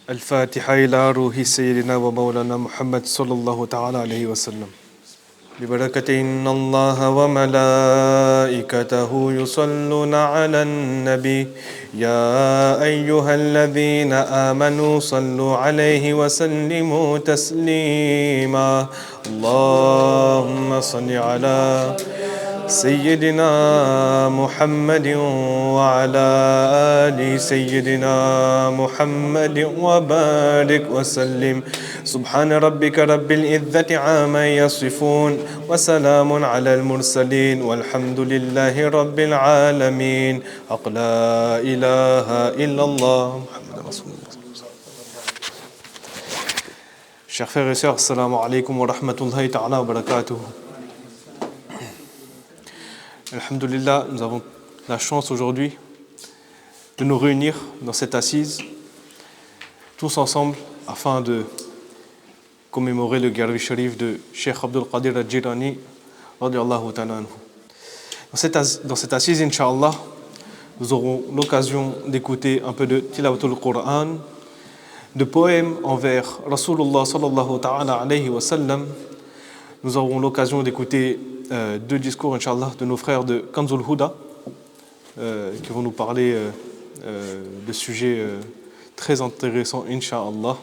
الفاتحة إلى روح سيدنا ومولانا محمد صلى الله تعالى عليه وسلم. ببركة إن الله وملائكته يصلون على النبي يا أيها الذين آمنوا صلوا عليه وسلموا تسليما. اللهم صل على سيدنا محمد وعلى آل سيدنا محمد وبارك وسلم. سبحان ربك رب العزة عما يصفون وسلام على المرسلين والحمد لله رب العالمين. حق لا إله إلا الله محمد رسول الله. Chers frères et sœurs, assalamu alaikum wa rahmatullahi ta'ala wa barakatuh. Alhamdulillah, nous avons la chance aujourd'hui de nous réunir dans cette assise, tous ensemble, afin de commémorer le Garvi Sharif de Cheikh Abdul Qadir al-Jilani, radiyallahu ta'ala anhu. Dans cette assise, Inch'Allah, nous aurons l'occasion d'écouter un peu de Tilawatul Qur'an, de poèmes envers Rasulullah sallallahu ta'ala alayhi wa sallam. Nous aurons l'occasion d'écouter deux discours, Inch'Allah, de nos frères de Kanzul Huda, qui vont nous parler de sujets très intéressants, Inch'Allah.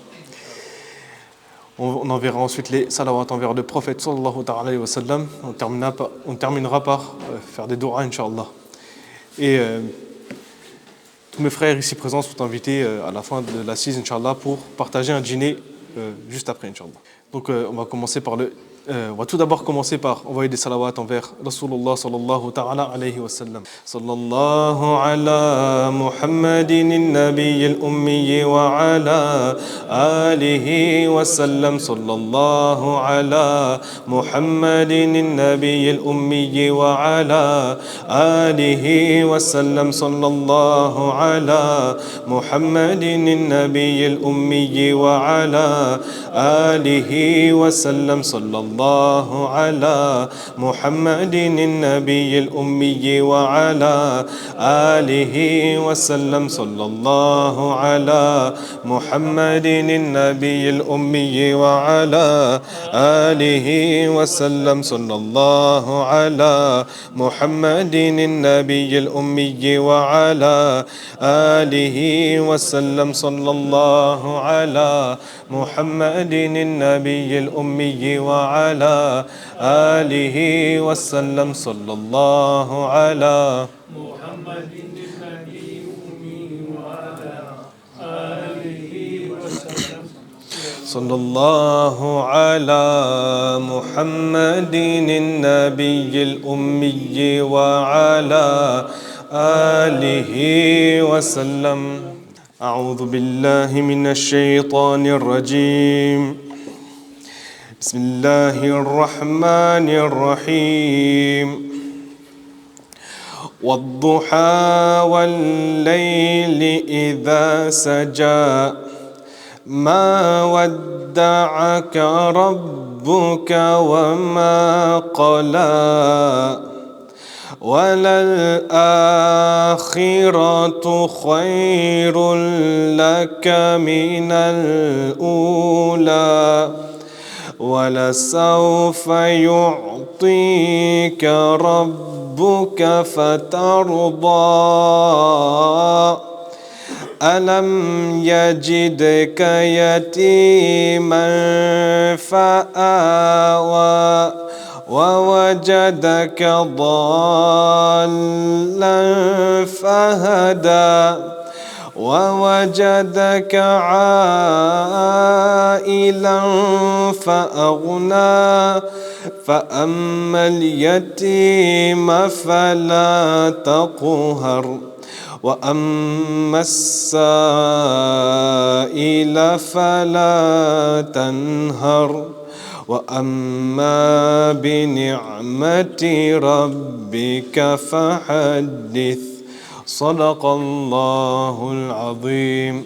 On enverra ensuite les salawats envers le prophète sallallahu alayhi wa sallam. On terminera par faire des doigts, Inch'Allah. Et tous mes frères ici présents sont invités à la fin de l'assise, Inch'Allah, pour partager un dîner juste après, Inch'Allah. Donc on va tout d'abord commencer par envoyer des salawats envers Rasulullah sallallahu ta'ala alayhi wa sallam. Sallallahu ala Muhammadin al-Nabiy al-Ummi wa ala alihi wa sallam. Sallallahu ala Muhammadin al-Nabiy al-Ummi wa ala alihi wa sallam. Sallallahu ala Muhammadin al-Nabiy al-Ummi wa ala alihi wa sallam. الله على محمد النبي الأمي وعلى آله وسلم. صلى الله على محمد النبي الأمي وعلى آله وسلم. صلى الله على محمد النبي الأمي وعلى آله وسلم. صلى الله على محمد النبي الأمي وعلى آله وسلم. صلى الله على محمد النبي الأمي وعلى آله وسلم. صلى الله على محمد النبي الأمي وعلى آله وسلم. أعوذ بالله من الشيطان الرجيم. بسم الله الرحمن الرحيم. والضحى والليل إذا سجى ما ودعك ربك وما قلى وللآخرة خير لك من الأولى ولسوف يعطيك ربك فترضى ألم يجدك يتيما فآوى ووجدك ضالا فهدى ووجدك عائلا فأغنى فأما اليتيم فلا تقهر وأما السائل فلا تنهر وأما بنعمة ربك فحدث. صدق الله العظيم.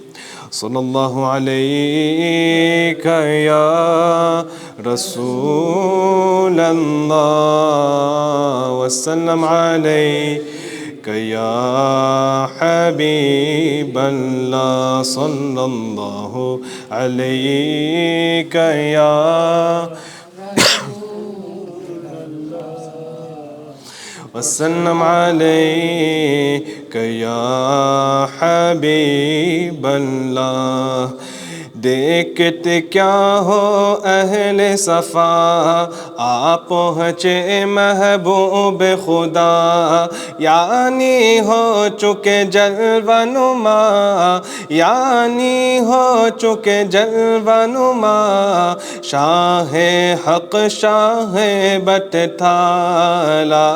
صلى الله عليك يا رسول الله وسلم عليك يا حبيب الله صلى الله عليك يا وسلم عليك يا حبيب الله دیکھتے کیا ہو اہل صفا آپ پہنچے محبوب خدا یعنی ہو چکے جلوہ نما یعنی ہو چکے جلوہ نما شاہ حق شاہ بٹ تھا لا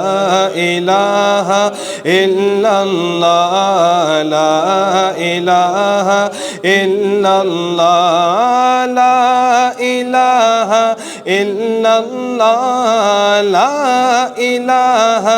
الہ الا اللہ لا الہ الا اللہ لا الہ الا اللہ لا الہ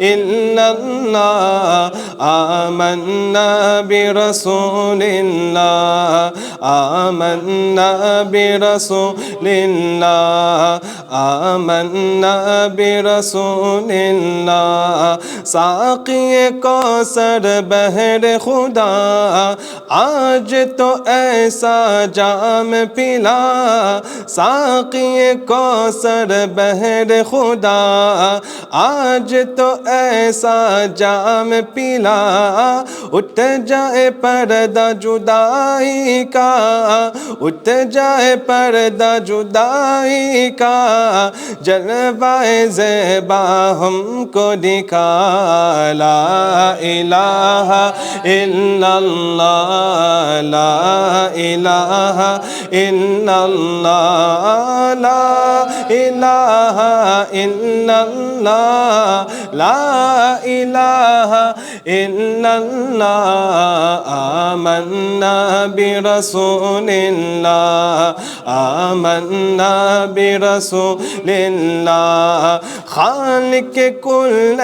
الا اللہ آمنا برسول اللہ آمنا برسول اللہ آمنا برسول اللہ ساقی کوثر بحر خدا آج تو ایسا جام پلا ساقی کوثر بحر خدا آج تو ایسا جام پلا اٹھ جائے پردہ جدائی کا اٹھ جائے پردہ جدائی کا جلوہ زیبا ہم کو دکھا لا الہ الا اللہ لا الہ الا اللہ لا الہ الا اللہ لا الہ الا اللہ آمنا برسول اللہ آمنا برسول اللہ خالق کل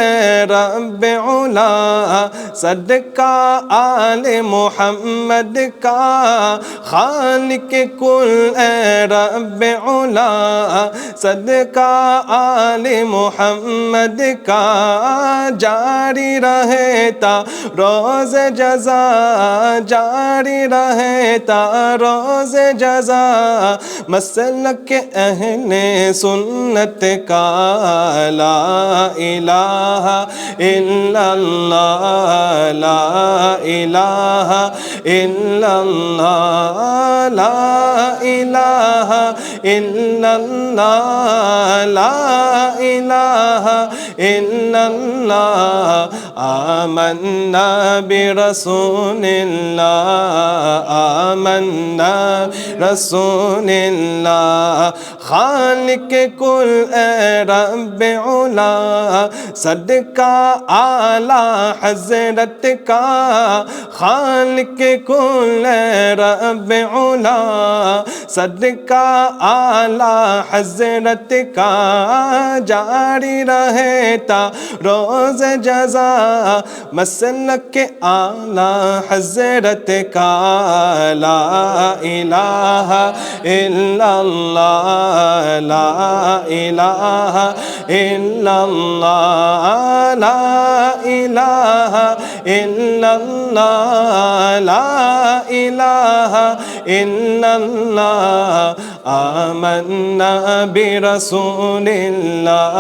رب علا صدقہ آل محمد کا خالق کل رب علا صدقہ آل محمد کا جاری رہتا روز جزا جاری رہتا روز جزا مسلک اہل سنت کا لا الہ الا اللہ لا الہ الا اللہ لا الہ الا اللہ لا الہ الا اللہ آمنا برسول اللہ آمنا رسول اللہ خالق کل رب علا صدقہ اعلی حضرت کا خالق کل رب علا صدقہ اعلی حضرت کا جاری رہتا روز جزا مسلک اعلی حضرت کا لا الہ الا اللہ لا الہ الا اللہ لا الہ الا اللہ لا الہ الا اللہ آمنا برسول اللہ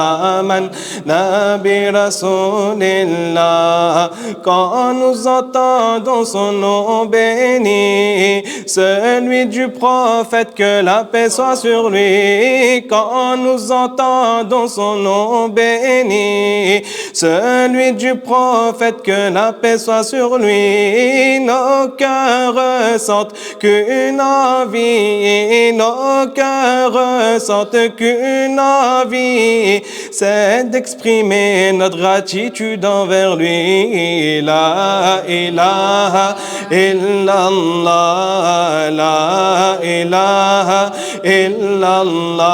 آمنا برسول اللہ quand nous entendons son nom béni celui du prophète que la paix soit sur lui quand nous entendons son nom béni celui du prophète que la paix soit sur lui nos cœurs ressentent qu'une envie nos cœurs ressentent qu'une envie c'est d'exprimer notre gratitude envers lui la ilaha illallah la ilaha illallah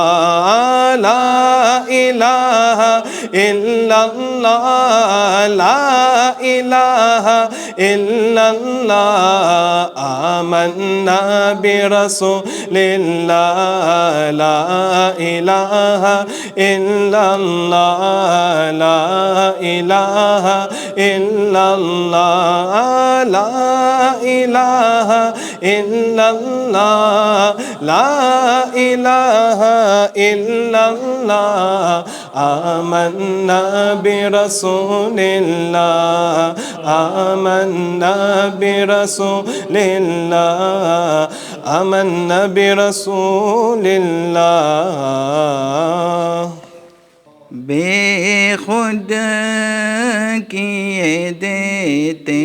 la ilaha illallah la إله إلا الله آمنا برسول الله لا إله إلا الله لا إله إلا الله لا إله إلا الله لا إله إلا الله آمنا برسول الله آمنا برسول الله آمنا برسول الله بے خود کیے دیتے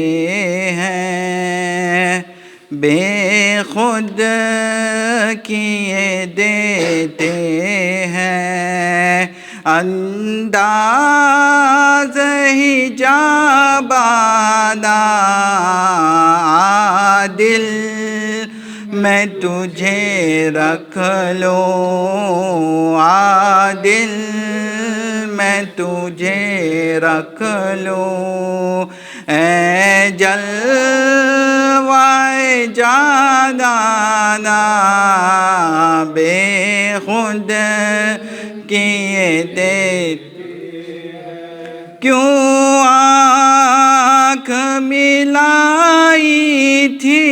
ہیں بے خود کیے دیتے ہیں انداز حجابانہ عادل میں تجھے رکھ لوں عادل میں تجھے رکھ لوں اے جلوائے جانانا بے خود کیے دیتے کیوں آنکھ ملائی تھی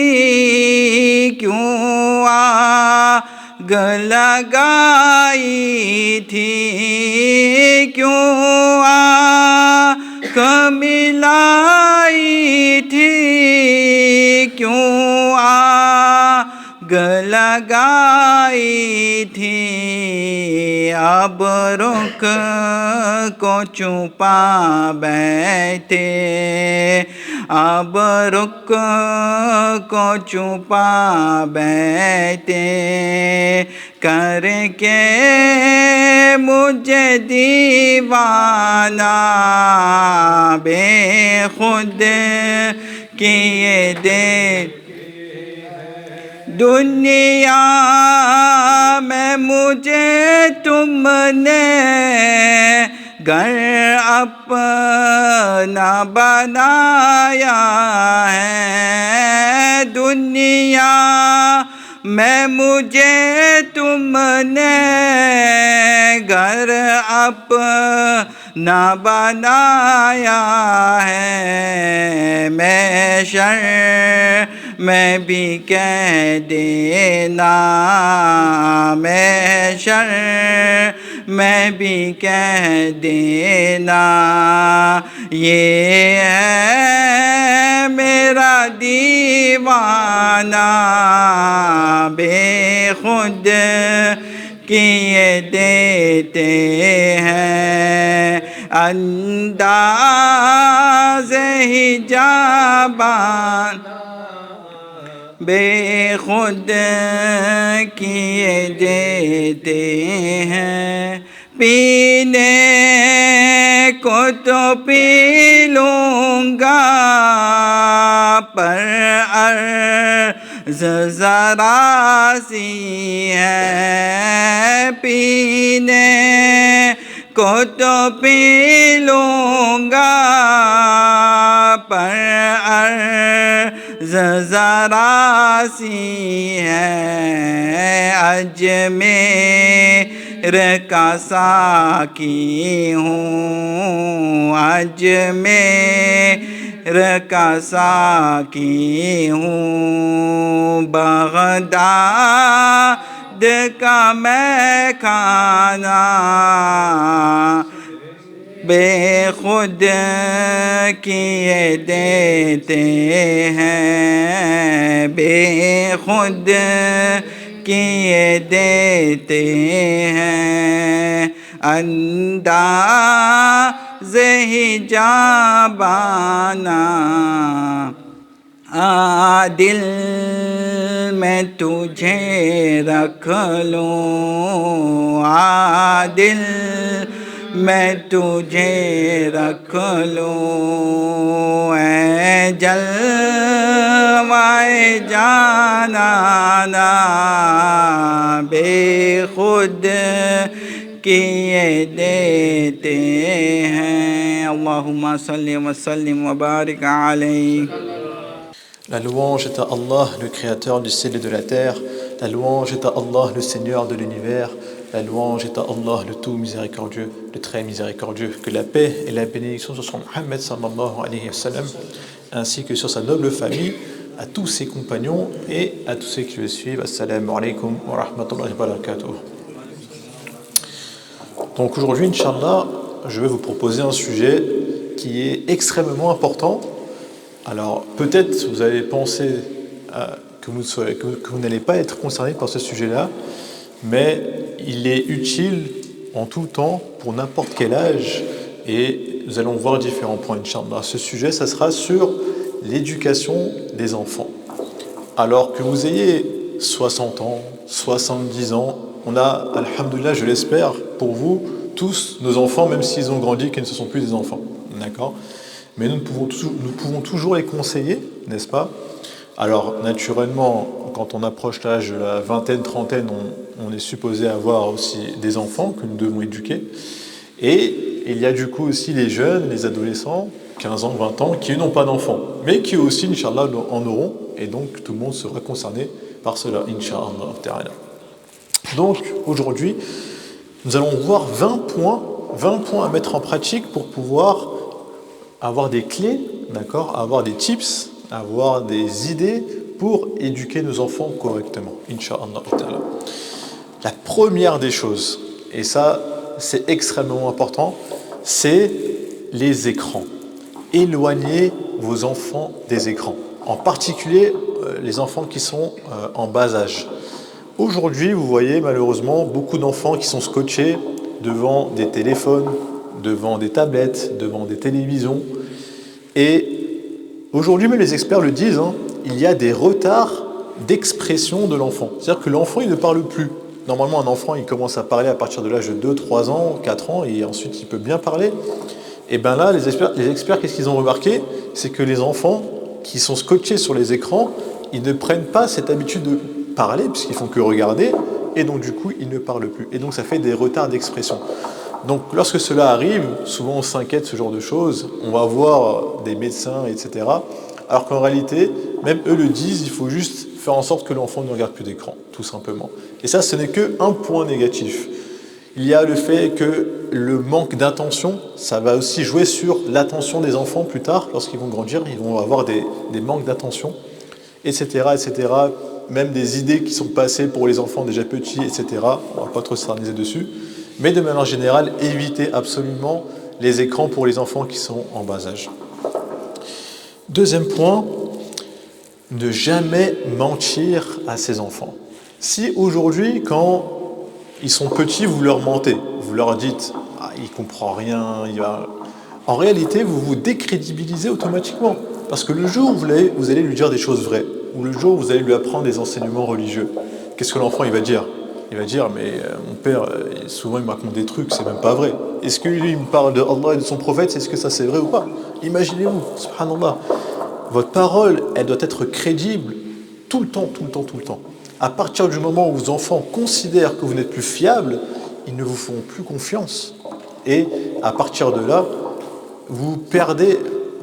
کیوں آگ لگائی تھی کیوں آنکھ ملائی تھی کیوں آگ لگائی تھی اب رخ کو چھپا بیٹھے اب رخ کو چھپا بیٹھے کر کے مجھے دیوانہ بے خود کیے دے دنیا میں مجھے تم نے گھر اپنا بنایا ہے دنیا میں مجھے تم نے گھر اپنا بنایا ہے میں شر میں بھی کہہ دینا میں شر میں بھی کہہ دینا یہ ہے میرا دیوانہ بے خود کیے دیتے ہیں انداز حجابان بے خود کیے دیتے ہیں پینے کو تو پی لوں گا پر عرض ذرا سی ہے پینے کو تو پی لوں گا پر عرض ذرا سی ہے اجمیر کا ساقی ہوں اجمیر کا ساقی ہوں بغداد کا میں کھانا بے خود کیے دیتے ہیں بے خود کیے دیتے ہیں انداز حجابانہ عادل میں تجھے رکھ لوں عادل میں تجھے رکھ لوں اے جلوائے جانانا بے خود کیے دیتے ہیں اللهم صل وسلم وبارك عليه. La louange est à Allah, le créateur du ciel et de la terre. La louange est à Allah, le Seigneur de l'univers. La louange est à Allah, le tout miséricordieux, le très miséricordieux. Que la paix et la bénédiction sur son Muhammad sallallahu alayhi wa sallam, ainsi que sur sa noble famille, à tous ses compagnons et à tous ceux qui le suivent. Assalamu alaikum wa rahmatullahi wa barakatuh. Donc aujourd'hui, Inch'Allah, je vais vous proposer un sujet qui est extrêmement important. Alors peut-être vous avez pensé que vous n'allez pas être concerné par ce sujet-là, mais il est utile en tout temps pour n'importe quel âge et nous allons voir différents points, Inch'Allah. Ce sujet, ça sera sur l'éducation des enfants. Alors que vous ayez 60 ans, 70 ans, on a, alhamdoulilah, je l'espère, pour vous, tous nos enfants, même s'ils ont grandi, qu'ils ne se sont plus des enfants. D'accord ? Mais nous pouvons toujours les conseiller, n'est-ce pas ? Alors, naturellement, quand on approche l'âge de la vingtaine, trentaine, on est supposé avoir aussi des enfants que nous devons éduquer. Et il y a du coup aussi les jeunes, les adolescents, 15 ans, 20 ans, qui n'ont pas d'enfants, mais qui aussi, Inch'Allah, en auront. Et donc, tout le monde sera concerné par cela, Inch'Allah. Donc, aujourd'hui, nous allons voir 20 points à mettre en pratique pour pouvoir avoir des clés, d'accord, avoir des tips, avoir des idées pour éduquer nos enfants correctement, Inch'Allah. La première des choses, et ça c'est extrêmement important, c'est les écrans. Éloignez vos enfants des écrans, en particulier les enfants qui sont en bas âge. Aujourd'hui, vous voyez malheureusement beaucoup d'enfants qui sont scotchés devant des téléphones, devant des tablettes, devant des télévisions. Et aujourd'hui, même les experts le disent, il y a des retards d'expression de l'enfant. C'est-à-dire que l'enfant, il ne parle plus. Normalement, un enfant, il commence à parler à partir de l'âge de 2, 3 ans, 4 ans, et ensuite il peut bien parler. Et bien là, les experts, qu'est-ce qu'ils ont remarqué ? C'est que les enfants qui sont scotchés sur les écrans, ils ne prennent pas cette habitude de parler, puisqu'ils font que regarder, et donc du coup, ils ne parlent plus. Et donc ça fait des retards d'expression. Donc lorsque cela arrive, souvent on s'inquiète de ce genre de choses, on va voir des médecins, etc. Alors qu'en réalité, même eux le disent, il faut juste faire en sorte que l'enfant ne regarde plus d'écran, tout simplement. Et ça, ce n'est qu'un point négatif. Il y a le fait que le manque d'attention, ça va aussi jouer sur l'attention des enfants plus tard, lorsqu'ils vont grandir, ils vont avoir des manques d'attention, etc., etc., même des idées qui sont passées pour les enfants déjà petits, etc. On ne va pas trop s'éterniser dessus. Mais de manière générale, évitez absolument les écrans pour les enfants qui sont en bas âge. Deuxième point, ne jamais mentir à ses enfants. Si aujourd'hui, quand ils sont petits, vous leur mentez, vous leur dites « il ne comprend rien », en réalité, vous vous décrédibilisez automatiquement. Parce que le jour où vous allez lui dire des choses vraies, ou le jour où vous allez lui apprendre des enseignements religieux, qu'est-ce que l'enfant il va dire ? Il va dire, mais mon père, souvent il me raconte des trucs, c'est même pas vrai. Est-ce que lui, il me parle de Allah et de son prophète, est-ce que ça c'est vrai ou pas ? Imaginez-vous, subhanallah. Votre parole, elle doit être crédible tout le temps. À partir du moment où vos enfants considèrent que vous n'êtes plus fiable, ils ne vous font plus confiance. Et à partir de là, vous perdez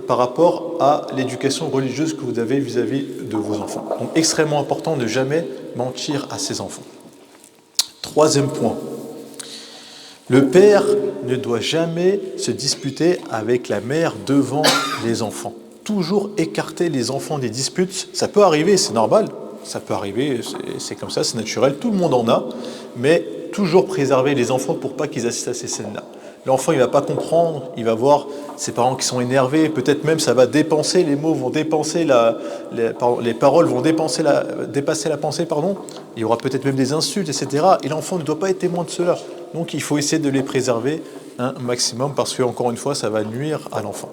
par rapport à l'éducation religieuse que vous avez vis-à-vis de vos enfants. Donc extrêmement important de ne jamais mentir à ses enfants. Troisième point, le père ne doit jamais se disputer avec la mère devant les enfants. Toujours écarter les enfants des disputes, ça peut arriver, c'est normal, ça peut arriver, c'est comme ça, c'est naturel, tout le monde en a, mais toujours préserver les enfants pour pas qu'ils assistent à ces scènes-là. L'enfant, il ne va pas comprendre, il va voir ses parents qui sont énervés, peut-être même ça va dépenser, les mots vont dépenser, les paroles vont dépasser la pensée, il y aura peut-être même des insultes, etc. Et l'enfant ne doit pas être témoin de cela. Donc il faut essayer de les préserver un maximum parce que, encore une fois, ça va nuire à l'enfant.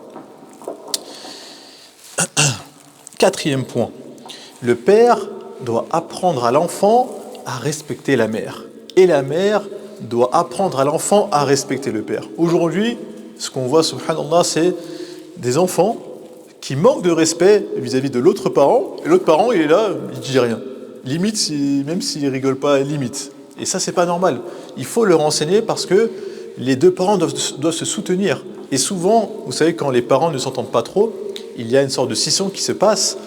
Quatrième point, le père doit apprendre à l'enfant à respecter la mère. Et la mère doit apprendre à l'enfant à respecter le père. Aujourd'hui, ce qu'on voit, subhanallah, c'est des enfants qui manquent de respect vis-à-vis de l'autre parent, et l'autre parent, il est là, il dit rien. Limite, même s'il rigole pas, limite. Et ça, c'est pas normal. Il faut leur enseigner parce que les deux parents doivent se soutenir. Et souvent, vous savez, quand les parents ne s'entendent pas trop, il y a une sorte de scission qui se passe,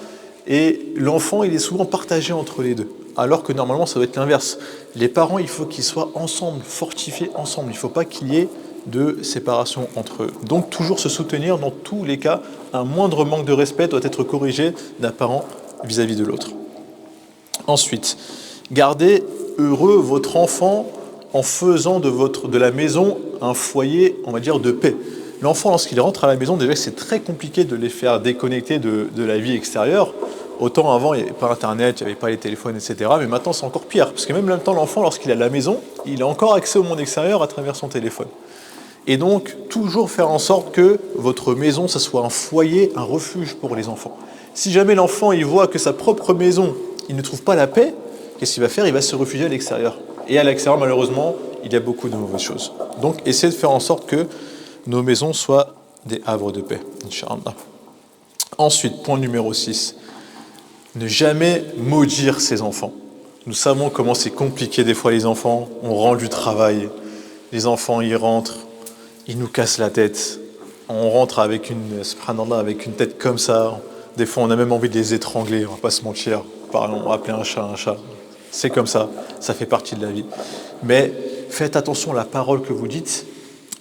et l'enfant, il est souvent partagé entre les deux. Alors que normalement, ça doit être l'inverse. Les parents, il faut qu'ils soient ensemble, fortifiés ensemble. Il ne faut pas qu'il y ait de séparation entre eux. Donc, toujours se soutenir dans tous les cas. Un moindre manque de respect doit être corrigé d'un parent vis-à-vis de l'autre. Ensuite, gardez heureux votre enfant en faisant de la maison un foyer, on va dire, de paix. L'enfant, lorsqu'il rentre à la maison, déjà c'est très compliqué de les faire déconnecter de la vie extérieure. Autant avant, il n'y avait pas Internet, il n'y avait pas les téléphones, etc. Mais maintenant, c'est encore pire. Parce que même temps, l'enfant, lorsqu'il est à la maison, il a encore accès au monde extérieur à travers son téléphone. Et donc, toujours faire en sorte que votre maison, ça soit un foyer, un refuge pour les enfants. Si jamais l'enfant, il voit que sa propre maison, il ne trouve pas la paix, qu'est-ce qu'il va faire? Il va se réfugier à l'extérieur. Et à l'extérieur, malheureusement, il y a beaucoup de mauvaises choses. Donc, essayez de faire en sorte que nos maisons soient des havres de paix, Inch'Allah. Ensuite, point numéro 6. Ne jamais maudire ses enfants. Nous savons comment c'est compliqué des fois les enfants. On rend du travail. Les enfants, ils rentrent, ils nous cassent la tête. On rentre avec avec une tête comme ça. Des fois, on a même envie de les étrangler. On va pas se mentir. Pardon, on va appeler un chat un chat. C'est comme ça. Ça fait partie de la vie. Mais faites attention à la parole que vous dites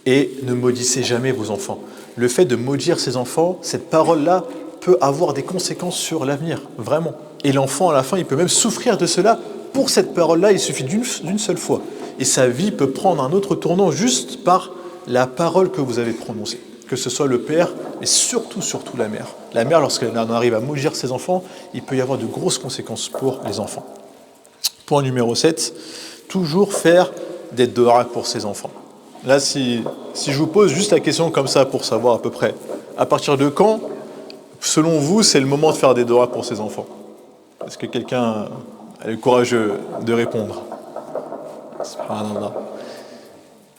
et ne maudissez jamais vos enfants. Le fait de maudire ses enfants, cette parole-là peut avoir des conséquences sur l'avenir, vraiment. Et l'enfant, à la fin, il peut même souffrir de cela. Pour cette parole-là, il suffit d'une seule fois. Et sa vie peut prendre un autre tournant juste par la parole que vous avez prononcée. Que ce soit le père, mais surtout la mère. La mère, lorsqu'elle en arrive à maudire ses enfants, il peut y avoir de grosses conséquences pour les enfants. Point numéro 7, toujours faire des doigts pour ses enfants. Là, si je vous pose juste la question comme ça pour savoir à peu près, à partir de quand, selon vous, c'est le moment de faire des doigts pour ses enfants? Est-ce que quelqu'un a le courage de répondre? Subhanallah.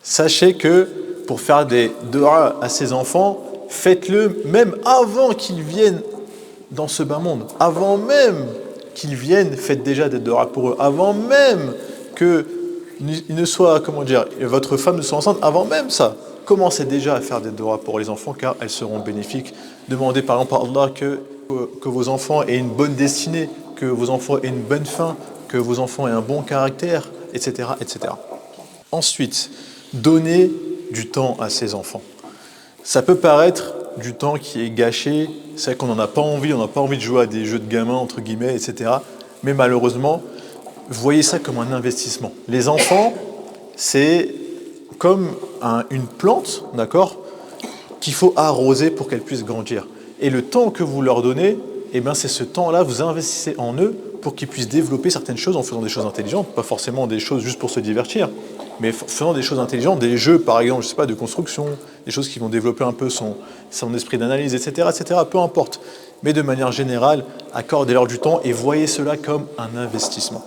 Sachez que pour faire des doigts à ses enfants, faites-le même avant qu'ils viennent dans ce bas monde. Avant même qu'ils viennent, faites déjà des doigts pour eux. Avant même que ne soit, votre femme ne soit enceinte, avant même ça, commencez déjà à faire des doigts pour les enfants car elles seront bénéfiques. Demandez par exemple à Allah que vos enfants aient une bonne destinée, que vos enfants aient une bonne fin, que vos enfants aient un bon caractère, etc., etc. Ensuite, donnez du temps à ses enfants. Ça peut paraître du temps qui est gâché, c'est vrai qu'on n'en a pas envie, on n'a pas envie de jouer à des jeux de gamins, entre guillemets, etc. Mais malheureusement, voyez ça comme un investissement. Les enfants, c'est comme une plante, d'accord, qu'il faut arroser pour qu'elle puisse grandir. Et le temps que vous leur donnez, c'est ce temps-là, vous investissez en eux pour qu'ils puissent développer certaines choses en faisant des choses intelligentes, pas forcément des choses juste pour se divertir, mais faisant des choses intelligentes, des jeux par exemple, de construction, des choses qui vont développer un peu son esprit d'analyse, etc., peu importe. Mais de manière générale, accordez-leur du temps et voyez cela comme un investissement.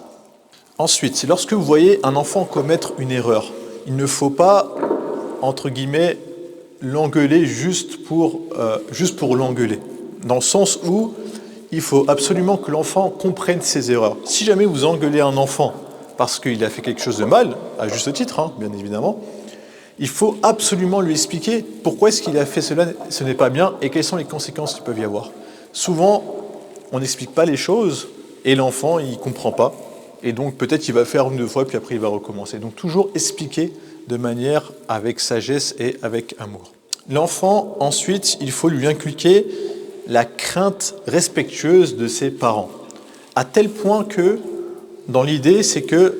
Ensuite, lorsque vous voyez un enfant commettre une erreur, il ne faut pas, entre guillemets, l'engueuler juste pour l'engueuler. Dans le sens où il faut absolument que l'enfant comprenne ses erreurs. Si jamais vous engueulez un enfant parce qu'il a fait quelque chose de mal, à juste titre, bien évidemment, il faut absolument lui expliquer pourquoi est-ce qu'il a fait cela, ce n'est pas bien, et quelles sont les conséquences qu'il peut y avoir. Souvent, on n'explique pas les choses, et l'enfant, il ne comprend pas, et donc peut-être qu'il va faire une ou deux fois, puis après il va recommencer. Donc toujours expliquer de manière avec sagesse et avec amour. L'enfant, ensuite, il faut lui inculquer la crainte respectueuse de ses parents, à tel point que, dans l'idée, c'est que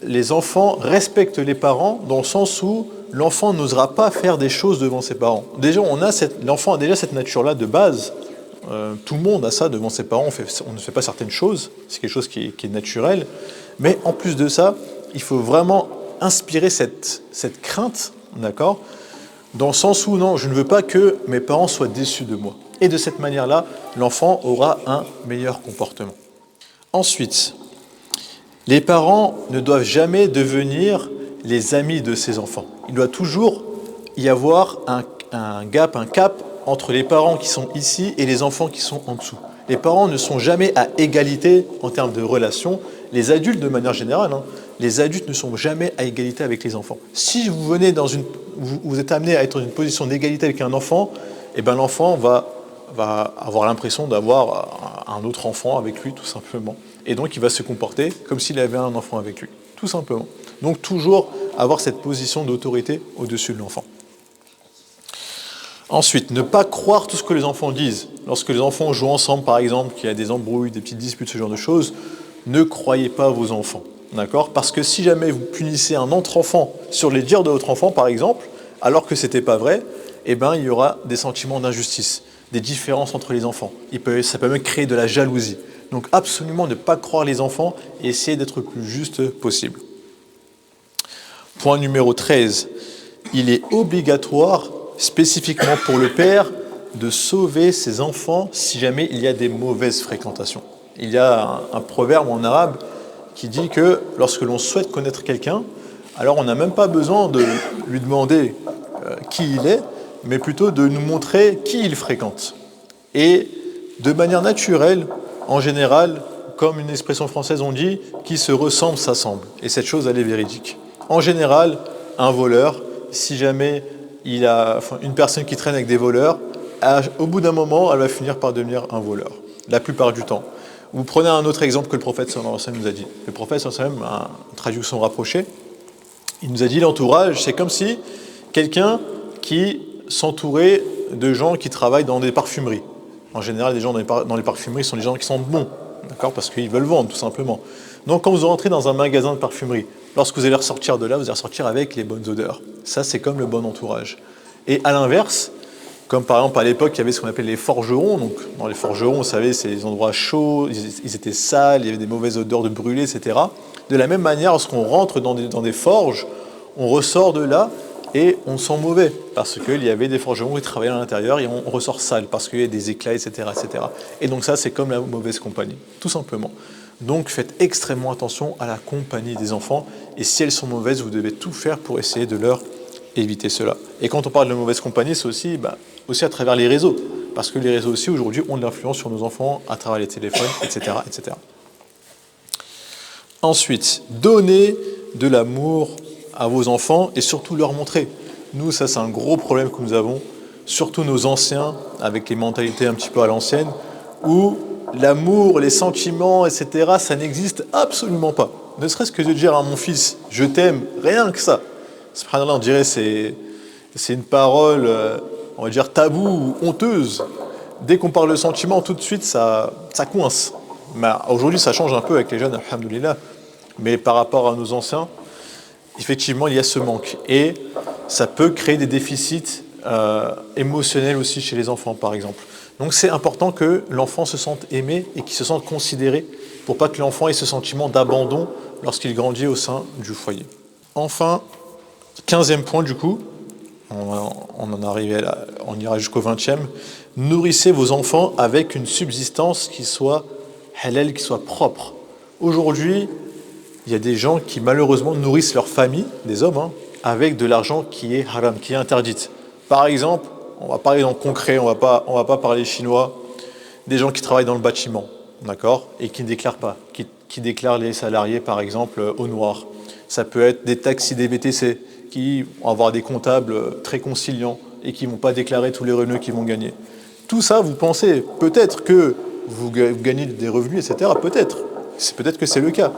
les enfants respectent les parents dans le sens où l'enfant n'osera pas faire des choses devant ses parents. Déjà, l'enfant a déjà cette nature-là de base. Tout le monde a ça devant ses parents. On ne fait pas certaines choses. C'est quelque chose qui est naturel. Mais en plus de ça, il faut vraiment inspirer cette crainte, d'accord, dans le sens où non, je ne veux pas que mes parents soient déçus de moi. Et de cette manière-là, l'enfant aura un meilleur comportement. Ensuite, les parents ne doivent jamais devenir les amis de ses enfants. Il doit toujours y avoir un gap, un cap entre les parents qui sont ici et les enfants qui sont en dessous. Les parents ne sont jamais à égalité en termes de relations. Les adultes, de manière générale, les adultes ne sont jamais à égalité avec les enfants. Si vous êtes amené à être dans une position d'égalité avec un enfant, eh ben l'enfant va avoir l'impression d'avoir un autre enfant avec lui, tout simplement. Et donc, il va se comporter comme s'il avait un enfant avec lui, tout simplement. Donc, toujours avoir cette position d'autorité au-dessus de l'enfant. Ensuite, ne pas croire tout ce que les enfants disent. Lorsque les enfants jouent ensemble, par exemple, qu'il y a des embrouilles, des petites disputes, ce genre de choses, ne croyez pas vos enfants. D'accord ? Parce que si jamais vous punissez un autre enfant sur les dires de votre enfant, par exemple, alors que ce n'était pas vrai, eh ben, il y aura des sentiments d'injustice, des différences entre les enfants. Ça peut même créer de la jalousie. Donc absolument ne pas croire les enfants et essayer d'être le plus juste possible. Point numéro 13. Il est obligatoire, spécifiquement pour le père, de sauver ses enfants si jamais il y a des mauvaises fréquentations. Il y a un proverbe en arabe qui dit que lorsque l'on souhaite connaître quelqu'un, alors on n'a même pas besoin de lui demander qui il est, mais plutôt de nous montrer qui il fréquente. Et de manière naturelle, en général, comme une expression française on dit, qui se ressemble s'assemble. Et cette chose, elle est véridique. En général, un voleur, si jamais il a une personne qui traîne avec des voleurs, au bout d'un moment, elle va finir par devenir un voleur, la plupart du temps. Vous prenez un autre exemple que le prophète sallallahu alayhi wa sallam nous a dit. Le prophète sallallahu alayhi wa sallam, une traduction rapprochée, il nous a dit l'entourage, c'est comme si quelqu'un qui s'entourait de gens qui travaillent dans des parfumeries. En général, les gens dans les parfumeries sont des gens qui sentent bon, d'accord, parce qu'ils veulent vendre, tout simplement. Donc, quand vous rentrez dans un magasin de parfumerie, lorsque vous allez ressortir de là, vous allez ressortir avec les bonnes odeurs. Ça, c'est comme le bon entourage. Et à l'inverse, comme par exemple à l'époque, il y avait ce qu'on appelait les forgerons. Donc, dans les forgerons, vous savez, c'est des endroits chauds, ils étaient sales, il y avait des mauvaises odeurs de brûlés, etc. De la même manière, lorsqu'on rentre dans des forges, on ressort de là et on sent mauvais, parce qu'il y avait des forgerons qui travaillaient à l'intérieur et on ressort sale, parce qu'il y a des éclats, etc., etc. Et donc ça, c'est comme la mauvaise compagnie, tout simplement. Donc faites extrêmement attention à la compagnie des enfants, et si elles sont mauvaises, vous devez tout faire pour essayer de leur éviter cela. Et quand on parle de mauvaise compagnie, c'est aussi à travers les réseaux, parce que les réseaux aussi, aujourd'hui, ont de l'influence sur nos enfants à travers les téléphones, etc., etc. Ensuite, donnez de l'amour à vos enfants et surtout leur montrer. Nous, ça c'est un gros problème que nous avons, surtout nos anciens, avec les mentalités un petit peu à l'ancienne, où l'amour, les sentiments, etc., ça n'existe absolument pas. Ne serait-ce que de dire à mon fils « je t'aime », rien que ça. Subhanallah, on dirait c'est une parole, on va dire taboue ou honteuse. Dès qu'on parle de sentiments, tout de suite, ça coince. Mais aujourd'hui, ça change un peu avec les jeunes, alhamdoulilah. Mais par rapport à nos anciens, effectivement, il y a ce manque. Et ça peut créer des déficits émotionnels aussi chez les enfants, par exemple. Donc c'est important que l'enfant se sente aimé et qu'il se sente considéré pour pas que l'enfant ait ce sentiment d'abandon lorsqu'il grandit au sein du foyer. Enfin, 15e point du coup, on ira jusqu'au 20e, nourrissez vos enfants avec une subsistance qui soit halal, qui soit propre. Aujourd'hui, il y a des gens qui malheureusement nourrissent leur famille, des hommes, avec de l'argent qui est haram, qui est interdite. Par exemple, on va parler dans le concret, on va pas parler chinois, des gens qui travaillent dans le bâtiment, d'accord, et qui ne déclarent pas, qui déclarent les salariés par exemple au noir. Ça peut être des taxis, des VTC, qui vont avoir des comptables très conciliants et qui ne vont pas déclarer tous les revenus qu'ils vont gagner. Tout ça, vous pensez peut-être que vous gagnez des revenus, etc. Peut-être que c'est le cas.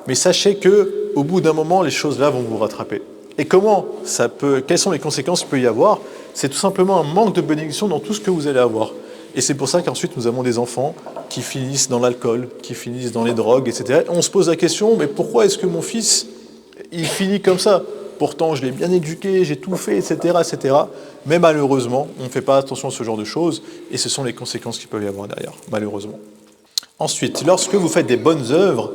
Mais sachez qu'au bout d'un moment, les choses-là vont vous rattraper. Et quelles sont les conséquences qu'il peut y avoir? C'est tout simplement un manque de bénédiction dans tout ce que vous allez avoir. Et c'est pour ça qu'ensuite, nous avons des enfants qui finissent dans l'alcool, qui finissent dans les drogues, etc. Et on se pose la question, mais pourquoi est-ce que mon fils, il finit comme ça? Pourtant, je l'ai bien éduqué, j'ai tout fait, etc., etc. Mais malheureusement, on ne fait pas attention à ce genre de choses, et ce sont les conséquences qu'il peut y avoir derrière, malheureusement. Ensuite, lorsque vous faites des bonnes œuvres,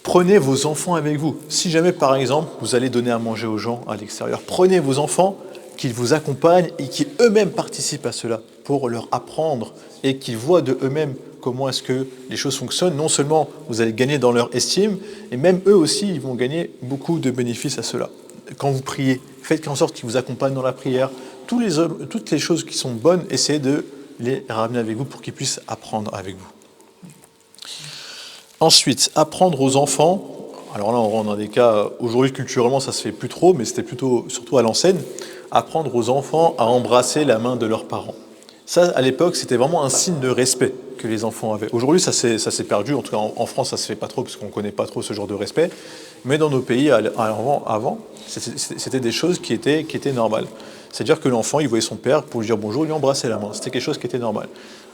prenez vos enfants avec vous. Si jamais, par exemple, vous allez donner à manger aux gens à l'extérieur, prenez vos enfants, qu'ils vous accompagnent et qui eux-mêmes participent à cela pour leur apprendre et qu'ils voient de eux-mêmes comment est-ce que les choses fonctionnent. Non seulement vous allez gagner dans leur estime, et même eux aussi, ils vont gagner beaucoup de bénéfices à cela. Quand vous priez, faites en sorte qu'ils vous accompagnent dans la prière. Toutes les choses qui sont bonnes, essayez de les ramener avec vous pour qu'ils puissent apprendre avec vous. Ensuite, apprendre aux enfants alors là on rentre dans des cas, aujourd'hui culturellement ça se fait plus trop, mais c'était plutôt, surtout à l'ancienne, apprendre aux enfants à embrasser la main de leurs parents. Ça, à l'époque, c'était vraiment un signe de respect que les enfants avaient. Aujourd'hui, ça s'est perdu, en tout cas en France, ça ne se fait pas trop, parce qu'on ne connaît pas trop ce genre de respect, mais dans nos pays, avant, c'était des choses qui étaient normales. C'est-à-dire que l'enfant, il voyait son père, pour lui dire bonjour, il lui embrassait la main. C'était quelque chose qui était normal.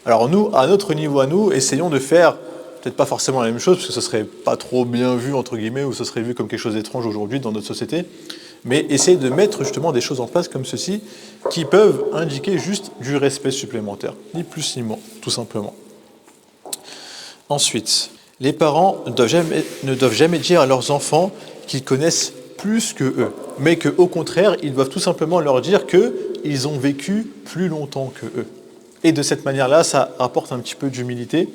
Alors nous, à notre niveau à nous, essayons de faire peut-être pas forcément la même chose, parce que ce serait pas trop bien vu, entre guillemets, ou ce serait vu comme quelque chose d'étrange aujourd'hui dans notre société, mais essayer de mettre justement des choses en place comme ceci, qui peuvent indiquer juste du respect supplémentaire, ni plus ni moins, tout simplement. Ensuite, les parents ne doivent jamais dire à leurs enfants qu'ils connaissent plus que eux, mais qu'au contraire, ils doivent tout simplement leur dire qu'ils ont vécu plus longtemps que eux. Et de cette manière-là, ça apporte un petit peu d'humilité.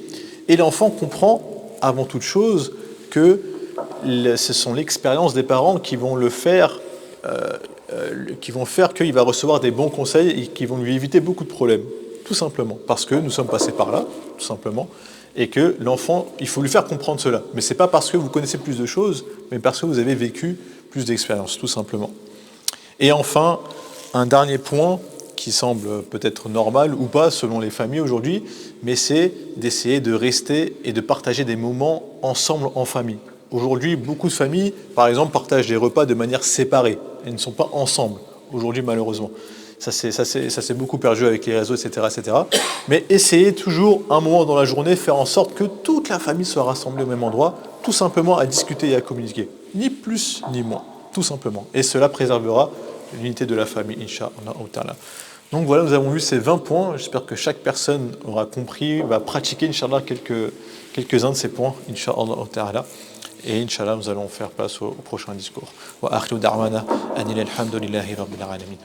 Et l'enfant comprend, avant toute chose, que ce sont l'expérience des parents qui vont le faire, qui vont faire qu'il va recevoir des bons conseils et qui vont lui éviter beaucoup de problèmes. Tout simplement. Parce que nous sommes passés par là, tout simplement. Et que l'enfant, il faut lui faire comprendre cela. Mais ce n'est pas parce que vous connaissez plus de choses, mais parce que vous avez vécu plus d'expériences, tout simplement. Et enfin, un dernier point qui semble peut-être normal ou pas selon les familles aujourd'hui, mais c'est d'essayer de rester et de partager des moments ensemble en famille. Aujourd'hui, beaucoup de familles, par exemple, partagent des repas de manière séparée. Elles ne sont pas ensemble, aujourd'hui malheureusement. Ça s'est beaucoup perdu avec les réseaux, etc., etc. Mais essayez toujours, un moment dans la journée, faire en sorte que toute la famille soit rassemblée au même endroit, tout simplement à discuter et à communiquer. Ni plus ni moins, tout simplement. Et cela préservera l'unité de la famille, Inch'Allah. Donc voilà, nous avons vu ces 20 points. J'espère que chaque personne aura compris, va pratiquer, Inch'Allah, quelques-uns de ces points, Inch'Allah. Et Inch'Allah, nous allons faire place au prochain discours. Wa akhiru da'wana anil hamdulillahi rabbil alamin.